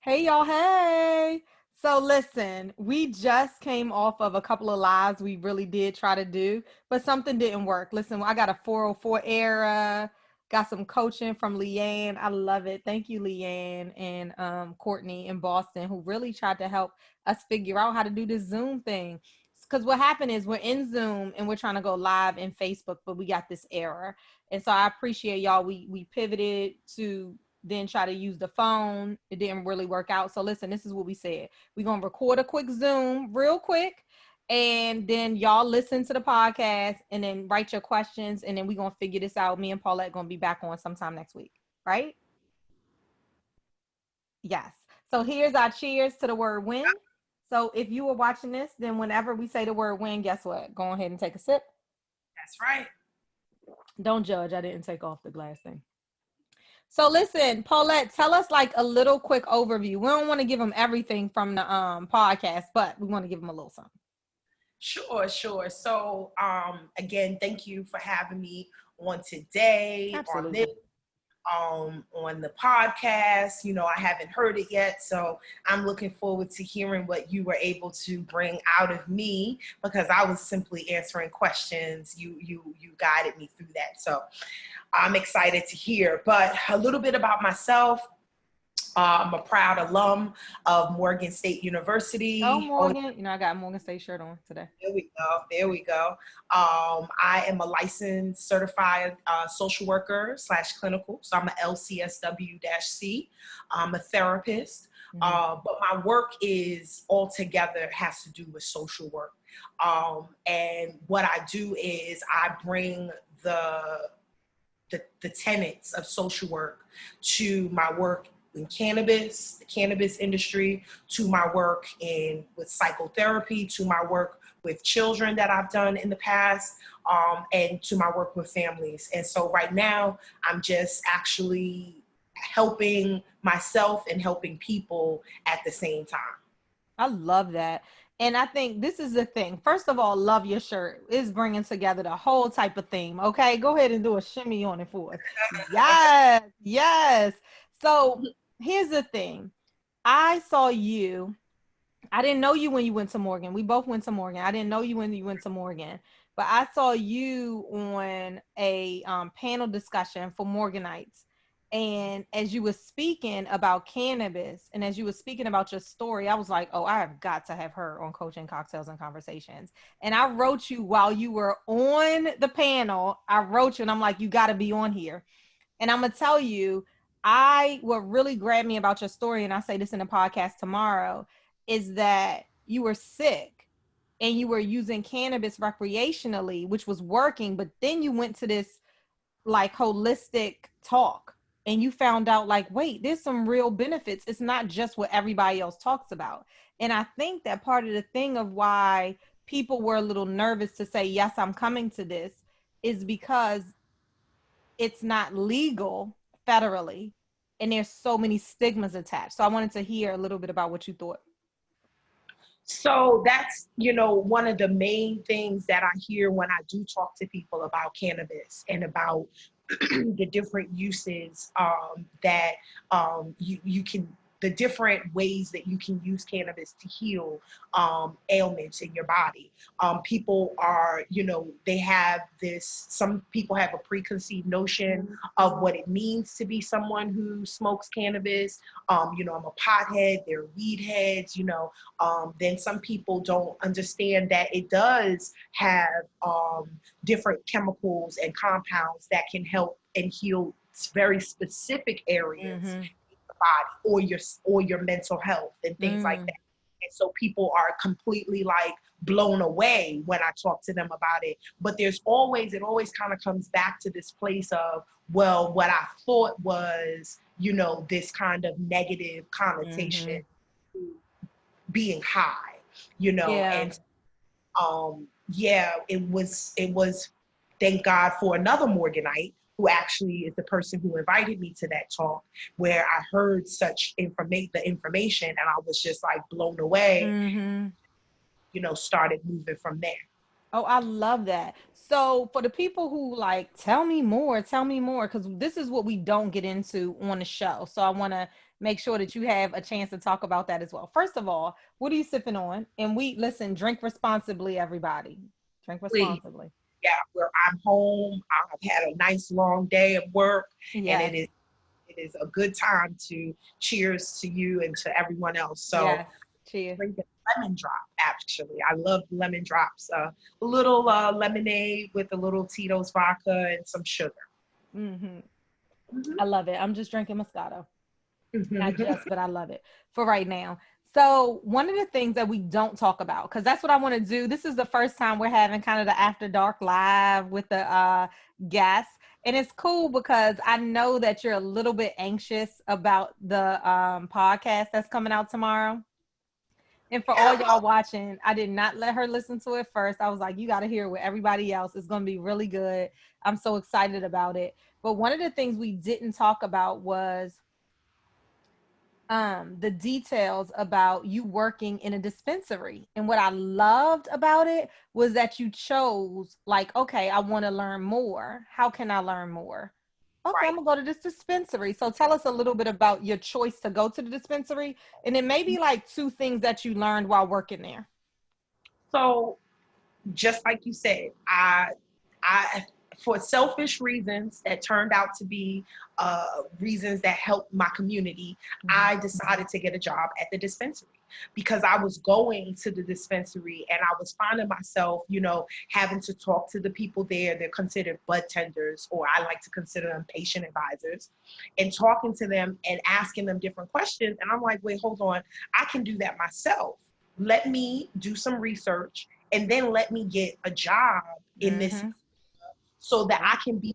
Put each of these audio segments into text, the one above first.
Hey y'all, hey. So listen, we just came off of a couple of lives we really did try to do, but something didn't work. Listen, I got a 404 era, got some coaching from Leanne. I love it. Thank you, Leanne and Courtney in Boston, who really tried to help us figure out how to do this Zoom thing. Because what happened is we're in Zoom and we're trying to go live in Facebook, but we got this error. And so I appreciate y'all. We pivoted to then try to use the phone. It didn't really work out. So listen, this is what we said. We're going to record a quick Zoom real quick. And then y'all listen to the podcast and then write your questions. And then we're going to figure this out. Me and Paulette going to be back on sometime next week. Right? Yes. So here's our cheers to the word win. So if you were watching this, then whenever we say the word win, guess what? Go ahead and take a sip. That's right. Don't judge. I didn't take off the glass thing. So listen, Paulette, tell us like a little quick overview. We don't want to give them everything from the podcast, but we want to give them a little something. Sure. So again, thank you for having me on today. Absolutely. On the podcast. You know, I haven't heard it yet, so I'm looking forward to hearing what you were able to bring out of me, because I was simply answering questions. You guided me through that. So I'm excited to hear. But a little bit about myself. I'm a proud alum of Morgan State University. Oh, Morgan. You know, I got a Morgan State shirt on today. There we go. I am a licensed certified social worker / clinical. So I'm an LCSW-C. I'm a therapist. But my work is altogether has to do with social work. And what I do is I bring the tenets of social work to my work in cannabis, the cannabis industry, to my work with psychotherapy, to my work with children that I've done in the past, and to my work with families. And so right now, I'm just actually helping myself and helping people at the same time. I love that. And I think this is the thing. First of all, love your shirt. It's bringing together the whole type of theme. Okay, go ahead and do a shimmy on it for us. Yes. So here's the thing. I saw you. I didn't know you when you went to Morgan. We both went to Morgan. I didn't know you when you went to Morgan, but I saw you on a panel discussion for Morganites. And as you were speaking about cannabis and as you were speaking about your story, I was like, oh, I have got to have her on Coaching Cocktails and Conversations. And I wrote you while you were on the panel. I wrote you and I'm like, you got to be on here. And I'm going to tell you, what really grabbed me about your story, and I say this in the podcast tomorrow, is that you were sick and you were using cannabis recreationally, which was working, but then you went to this like holistic talk and you found out like, wait, there's some real benefits. It's not just what everybody else talks about. And I think that part of the thing of why people were a little nervous to say, yes, I'm coming to this, is because it's not legal federally and there's so many stigmas attached. So I wanted to hear a little bit about what you thought. So that's, one of the main things that I hear when I do talk to people about cannabis and about the different uses that you can, the different ways that you can use cannabis to heal ailments in your body. People are, they have some people have a preconceived notion of what it means to be someone who smokes cannabis. I'm a pothead, they're weed heads, then some people don't understand that it does have different chemicals and compounds that can help and heal very specific areas in the body or your mental health and things like that. And so people are completely like blown away when I talk to them about it. But it always kind of comes back to this place of, well, what I thought was, this kind of negative connotation to being high, and it was thank God for another Morganite who actually is the person who invited me to that talk, where I heard such information and I was just like blown away, started moving from there. Oh, I love that. So for the people who like, tell me more, because this is what we don't get into on the show. So I want to make sure that you have a chance to talk about that as well. First of all, what are you sipping on? And we listen, drink responsibly, everybody. Drink Please. responsibly. Yeah, where I'm home. I've had a nice long day of work, and Yes. it is a good time to cheers to you and to everyone else. So Yes. Cheers. drink a lemon drop. Actually, I love lemon drops. A little lemonade with a little Tito's vodka and some sugar. Hmm. Mhm. I love it. I'm just drinking Moscato. Not Mhm. just, but I love it for right now. So one of the things that we don't talk about, because that's what I want to do. This is the first time we're having kind of the after dark live with the guests. And it's cool because I know that you're a little bit anxious about the podcast that's coming out tomorrow. And for all Yeah, y'all watching, I did not let her listen to it first. I was like, you got to hear it with everybody else. It's going to be really good. I'm so excited about it. But one of the things we didn't talk about was the details about you working in a dispensary. And what I loved about it was that you chose, like, okay, I want to learn more. How can I learn more? Okay, I'm right. gonna go to this dispensary. So tell us a little bit about your choice to go to the dispensary, and then maybe like two things that you learned while working there. So just like you said, I, for selfish reasons that turned out to be reasons that helped my community, Mhm. I decided to get a job at the dispensary because I was going to the dispensary and I was finding myself, having to talk to the people there. They're considered bud tenders, or I like to consider them patient advisors, and talking to them and asking them different questions. And I'm like, wait, hold on, I can do that myself. Let me do some research and then let me get a job in this Mhm. so that Yep. I can be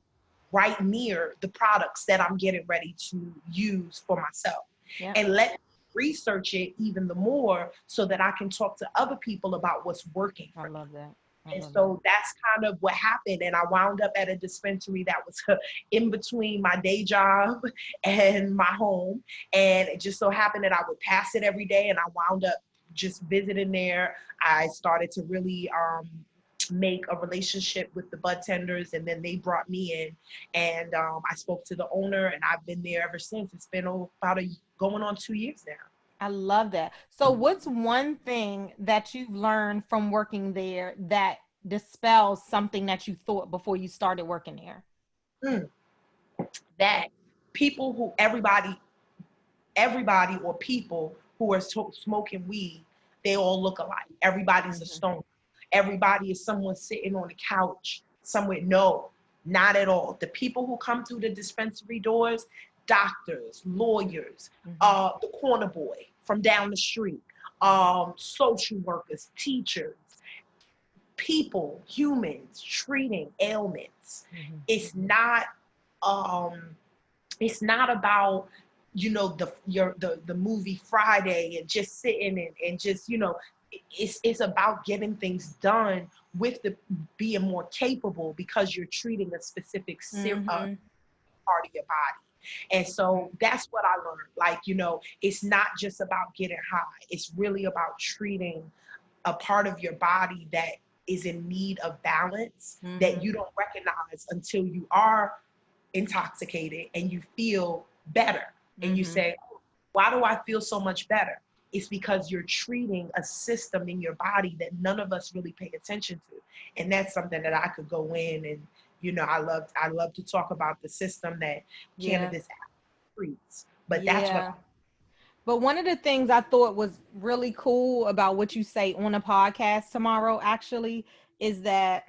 right near the products that I'm getting ready to use for myself. Yep. And let me research it even the more so that I can talk to other people about what's working I for them. love that. I And love that. so that's kind of what happened. And I wound up at a dispensary that was in between my day job and my home. And it just so happened that I would pass it every day. And I wound up just visiting there. I started to really make a relationship with the bud tenders. And then they brought me in. And I spoke to the owner. And I've been there ever since. It's been going on 2 years now. I love that. So, what's one thing that you've learned from working there that dispels something that you thought before you started working there? Mm. That people who everybody or people who are smoking weed, they all look alike. Everybody's a Mhm. stoner. Everybody is someone sitting on a couch somewhere. No, not at all. The people who come through the dispensary doors, doctors, lawyers, Mhm. the corner boy from down the street, social workers, teachers, people, humans treating ailments. Mhm. It's not um it's not about the movie Friday and just sitting and just it's about getting things done with the being more capable because you're treating a specific Mhm. part of your body. And so that's what I learned. Like, it's not just about getting high. It's really about treating a part of your body that is in need of balance that Mhm. you don't recognize until you are intoxicated and you feel better. And you Mhm. say, oh, why do I feel so much better? It's because you're treating a system in your body that none of us really pay attention to. And that's something that I could go in and, I love to talk about the system that Yeah. cannabis treats. But that's what Yeah. But one of the things I thought was really cool about what you say on a podcast tomorrow, actually, is that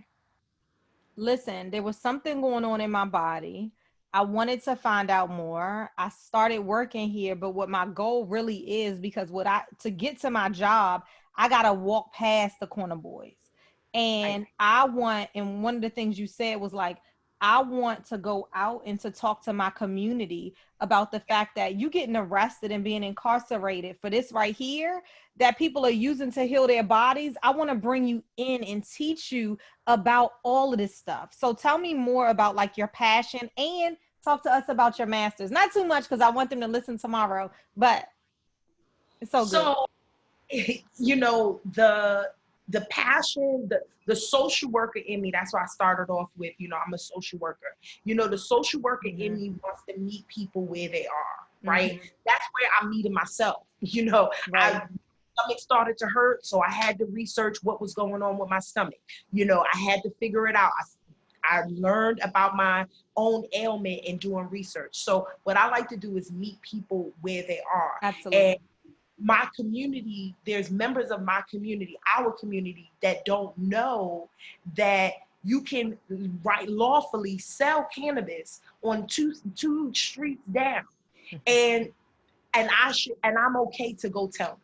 listen, there was something going on in my body. I wanted to find out more. I started working here, but what my goal really is, because to get to my job, I got to walk past the corner boys. I And one of the things you said was like, I want to go out and to talk to my community about the fact that you getting arrested and being incarcerated for this right here that people are using to heal their bodies. I want to bring you in and teach you about all of this stuff. So tell me more about like your passion and talk to us about your masters. Not too much because I want them to listen tomorrow, but it's so good. so the passion, the social worker in me, that's why I started off with, I'm a social worker. The social worker in Mhm. me wants to meet people where they are. right? Mm-hmm. That's where I'm meeting myself. You know, Right. stomach started to hurt, so I had to research what was going on with my stomach. You know, I had to figure it out. I learned about my own ailment and doing research. So what I like to do is meet people where they are. And Absolutely. my community, there's members of my community, our community, that don't know that you can right lawfully sell cannabis on two streets down. And I'm okay to go tell them.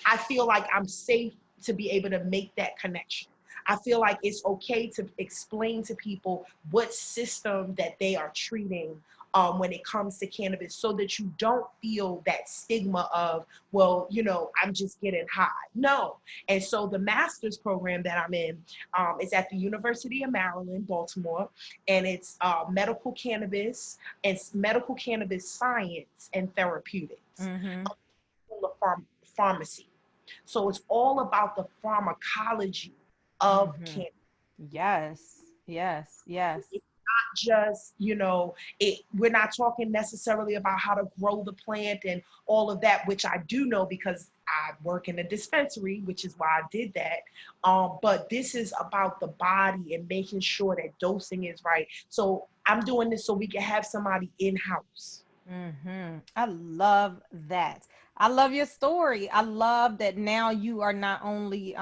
I feel like I'm safe to be able to make that connection. I feel like it's okay to explain to people what system that they are treating when it comes to cannabis, so that you don't feel that stigma of, well, you know, I'm just getting high. No. And so the master's program that I'm in is at the University of Maryland, Baltimore, and it's medical cannabis science and therapeutics. Mm-hmm. Pharmacy. So it's all about the pharmacology of Mm-hmm. cannabis. Yes. Yes. Yes. It's not just, you know, we're not talking necessarily about how to grow the plant and all of that, which I do know because I work in a dispensary, which is why I did that. But this is about the body and making sure that dosing is right. So I'm doing this so we can have somebody in-house. I love that. I love your story. I love that now you are not only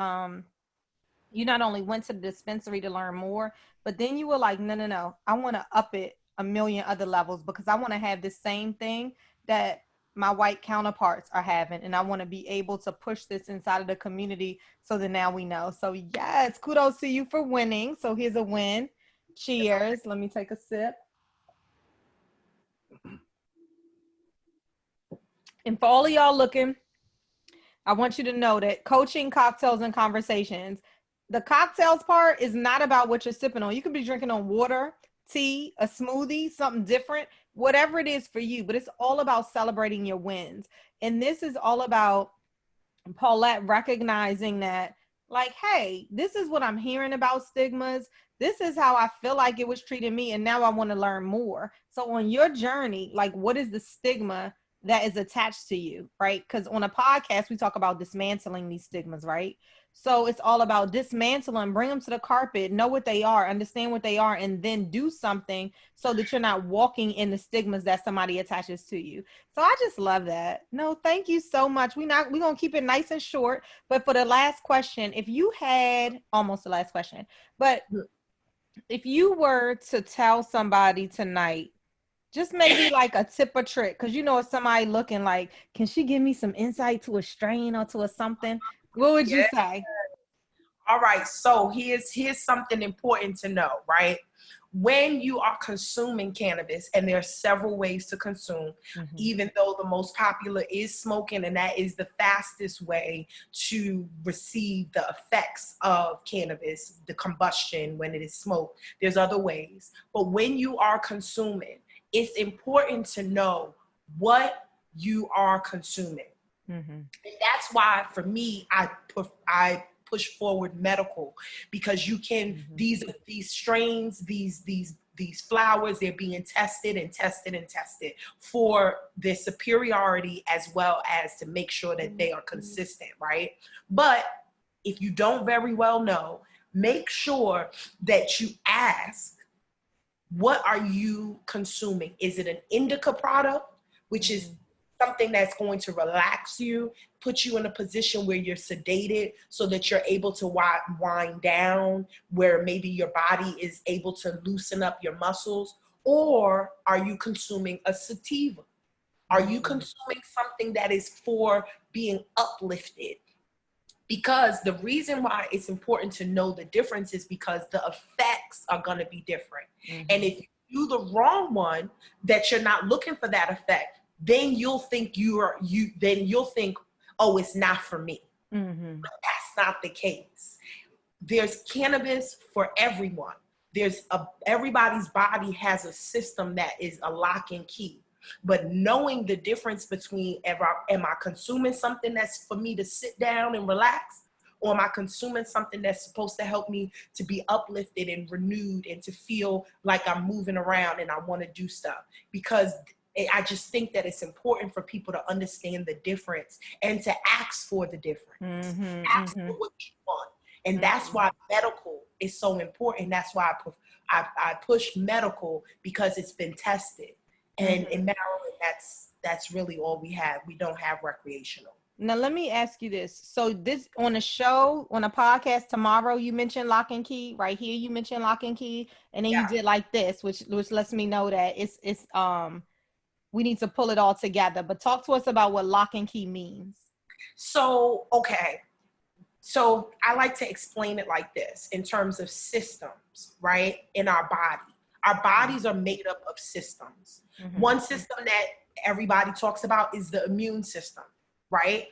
you not only went to the dispensary to learn more, but then you were like, no, no, no, I want to up it a million other levels because I want to have the same thing that my white counterparts are having. And I want to be able to push this inside of the community so that now we know. So, yes, kudos to you for winning. So, here's a win. Cheers. Let me take a sip. And for all of y'all looking, I want you to know that coaching, cocktails, and conversations, the cocktails part is not about what you're sipping on. You could be drinking on water, tea, a smoothie, something different, whatever it is for you, but it's all about celebrating your wins. And this is all about Paulette recognizing that, like, hey, this is what I'm hearing about stigmas. This is how I feel like it was treating me. And now I want to learn more. So, on your journey, like, what is the stigma that is attached to you, right? Because on a podcast, we talk about dismantling these stigmas, right? So, it's all about dismantling, bring them to the carpet, know what they are, understand what they are, and then do something so that you're not walking in the stigmas that somebody attaches to you. So I just love that. No, thank you so much. We're gonna keep it nice and short. But for the last question, if you had almost the last question, but if you were to tell somebody tonight, just maybe like a tip or trick, because you know if somebody looking like, can she give me some insight to a strain or to a something? What would you Yeah. say? All right, so here's something important to know, right? When you are consuming cannabis, and there are several ways to consume, Mm-hmm. even though the most popular is smoking, and that is the fastest way to receive the effects of cannabis, the combustion when it is smoked. There's other ways. But when you are consuming, it's important to know what you are consuming. Mm-hmm. And that's why, for me, I push forward medical, because you can, Mm-hmm. these strains, these flowers, they're being tested and tested and tested for their superiority, as well as to make sure that they are consistent, right? But if you don't very well know, make sure that you ask, what are you consuming? Is it an indica product, which is something that's going to relax you, put you in a position where you're sedated so that you're able to wind down, where maybe your body is able to loosen up your muscles? Or are you consuming a sativa? Are you consuming something that is for being uplifted? Because the reason why it's important to know the difference is because the effects are going to be different. Mm-hmm. And if you do the wrong one, that you're not looking for that effect, then you'll think you'll think, oh, it's not for me. Mm-hmm. But that's not the case. There's cannabis for everyone. Everybody's body has a system that is a lock and key. But knowing the difference between, am I consuming something that's for me to sit down and relax, or am I consuming something that's supposed to help me to be uplifted and renewed and to feel like I'm moving around and I want to do stuff? Because I just think that it's important for people to understand the difference and to ask for the difference, ask for what you want. And that's why medical is so important. That's why I push medical, because it's been tested. And in Maryland, that's really all we have. We don't have recreational. Now, let me ask you this. So this on a show, on a podcast tomorrow, you mentioned lock and key. Right here, you mentioned lock and key. And then you Yeah. did like this, which lets me know that it's we need to pull it all together. But talk to us about what lock and key means. So, okay. So I like to explain it like this in terms of systems, right? In our body. Our bodies are made up of systems. One system that everybody talks about is the immune system, right?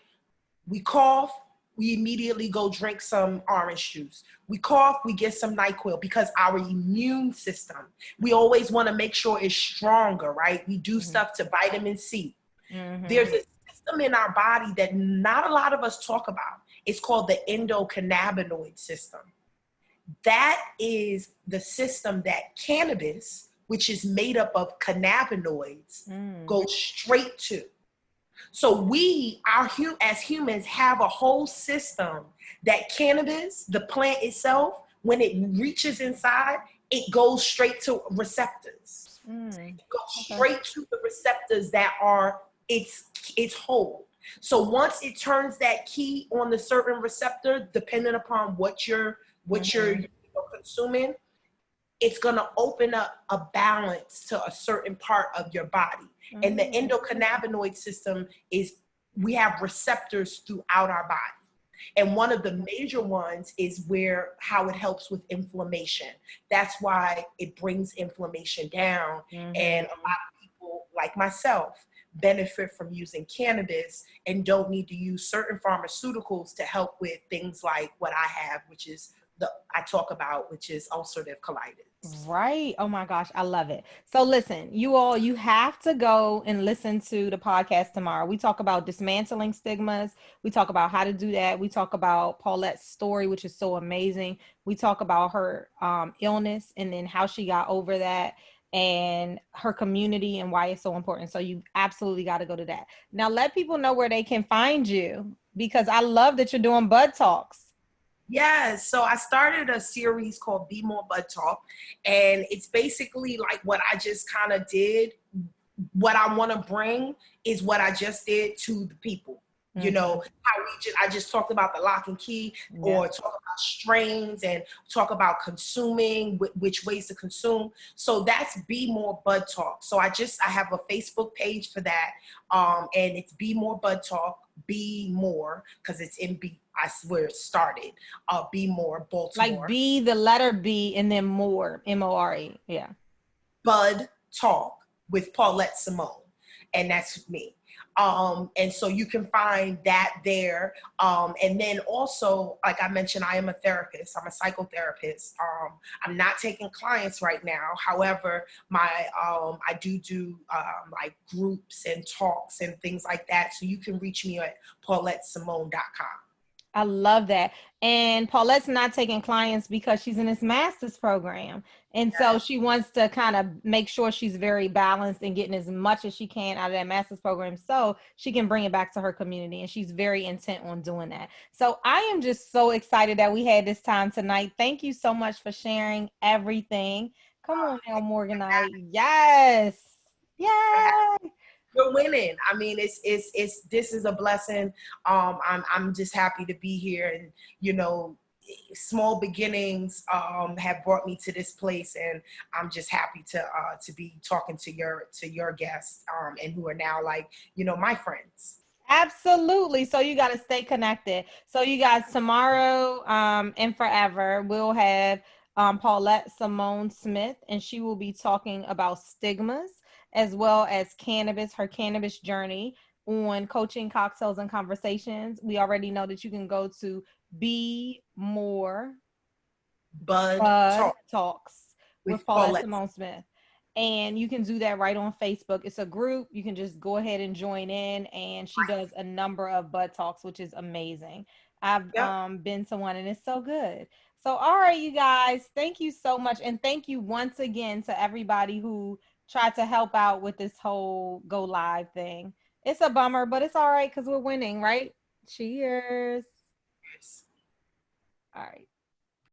We cough, we immediately go drink some orange juice. We cough, we get some NyQuil, because our immune system, we always want to make sure it's stronger, right? We do stuff to vitamin C. There's a system in our body that not a lot of us talk about. It's called the endocannabinoid system. That is the system that cannabis, which is made up of cannabinoids, goes straight to. So we, as humans, have a whole system that cannabis, the plant itself, when it reaches inside, it goes straight to receptors. It goes straight to the receptors that are its hold. So once it turns that key on the certain receptor, depending upon what you're consuming, it's going to open up a balance to a certain part of your body. And the endocannabinoid system is, we have receptors throughout our body. And one of the major ones is how it helps with inflammation. That's why it brings inflammation down. And a lot of people, like myself, benefit from using cannabis and don't need to use certain pharmaceuticals to help with things like what I have, which is which is ulcerative colitis. Right. Oh my gosh, I love it. So listen, you have to go and listen to the podcast tomorrow. We talk about dismantling stigmas. We talk about how to do that. We talk about Paulette's story, which is so amazing. We talk about her illness and then how she got over that, and her community and why it's so important. So you absolutely got to go to that. Now let people know where they can find you, because I love that you're doing Bud Talks. Yes, so I started a series called Be More Bud Talk, and it's basically like what I just kind of did. What I want to bring is what I just did to the people. You know, I just talked about the lock and key, or talk about strains, and talk about consuming, which ways to consume. So that's Be More Bud Talk. So I have a Facebook page for that. And it's Be More Bud Talk, Be More, because it's in B. I swear it started. Be More, Baltimore. Like B, the letter B, and then more, M-O-R-E. Yeah. Bud Talk with Paulette Simone. And that's me. And so you can find that there. And then also, like I mentioned, I am a therapist. I'm a psychotherapist. I'm not taking clients right now. However, I do like groups and talks and things like that. So you can reach me at paulettesimone.com. I love that. And Paulette's not taking clients because she's in this master's program. And so she wants to kind of make sure she's very balanced and getting as much as she can out of that master's program so she can bring it back to her community. And she's very intent on doing that. So I am just so excited that we had this time tonight. Thank you so much for sharing everything. Come on now, Morganite. Yes. Yay. You're winning. I mean, this is a blessing. I'm just happy to be here, and you know, small beginnings have brought me to this place, and I'm just happy to be talking to your guests and who are now, like, you know, my friends. Absolutely. So you got to stay connected. So you guys, tomorrow and forever, we'll have Paulette Simone Smith, and she will be talking about stigmas as well as cannabis, her cannabis journey on Coaching, Cocktails, and Conversations. We already know that you can go to Be More Bud Talks with Paulette Simone Smith. And you can do that right on Facebook. It's a group. You can just go ahead and join in. And she does a number of Bud Talks, which is amazing. I've been to one and it's so good. So, all right, you guys, thank you so much. And thank you once again to everybody who try to help out with this whole go live thing. It's a bummer, but it's all right because we're winning, right? Cheers. Yes. All right.